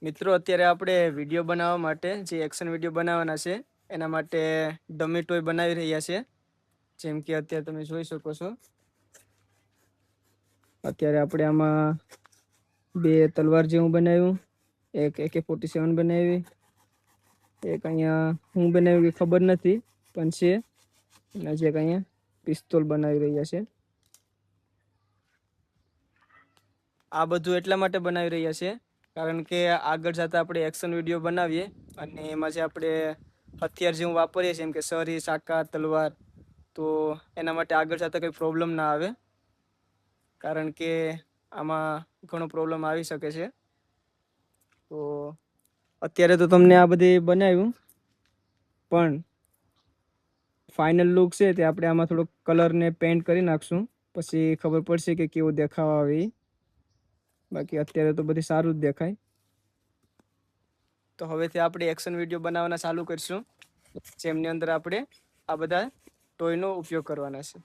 મિત્રો અત્યારે આપણે વિડીયો બનાવવા માટે જે એક્શન વિડીયો બનાવવાના છે એના માટે ડમી ટોય બનાવી રહ્યા છે. જેમ કે અત્યારે તમે જોઈ શકો છો. અત્યારે આપણે આમાં બે તલવાર જેવું બનાવ્યું, એક AK-47 બનાવી, એક અહીંયા હું બનાવ્યું એ ખબર નથી પણ છે, અને જે અહીંયા પિસ્તોલ બનાવી રહ્યા છે. આ બધું એટલા માટે બનાવી રહ્યા છે કારણ કે આગળ જતા આપણે એક્શન વિડીયો બનાવીએ અને એમાં જે આપણે હથિયાર જેવું વાપરીએ છીએ, જેમ કે સરી, સાકા, તલવાર, તો એના માટે આગળ જતા કંઈ પ્રોબ્લેમ ના આવે, કારણ કે આમાં ઘણો પ્રોબ્લેમ આવી શકે છે. તો અત્યારે તો તમને આ બધી બનાવ્યું, પણ ફાઇનલ લુક છે તે આપણે આમાં થોડોક કલર ને પેન્ટ કરી નાખશું, પછી ખબર પડશે કે કેવું દેખાવ આવે. બાકી અત્યારે તો બધી સારું જ દેખાય. તો હવેથી આપણે એક્શન વિડીયો બનાવવાના ચાલુ કરીશું, જેમની અંદર આપણે આ બધા ટોયનો ઉપયોગ કરવાના છે.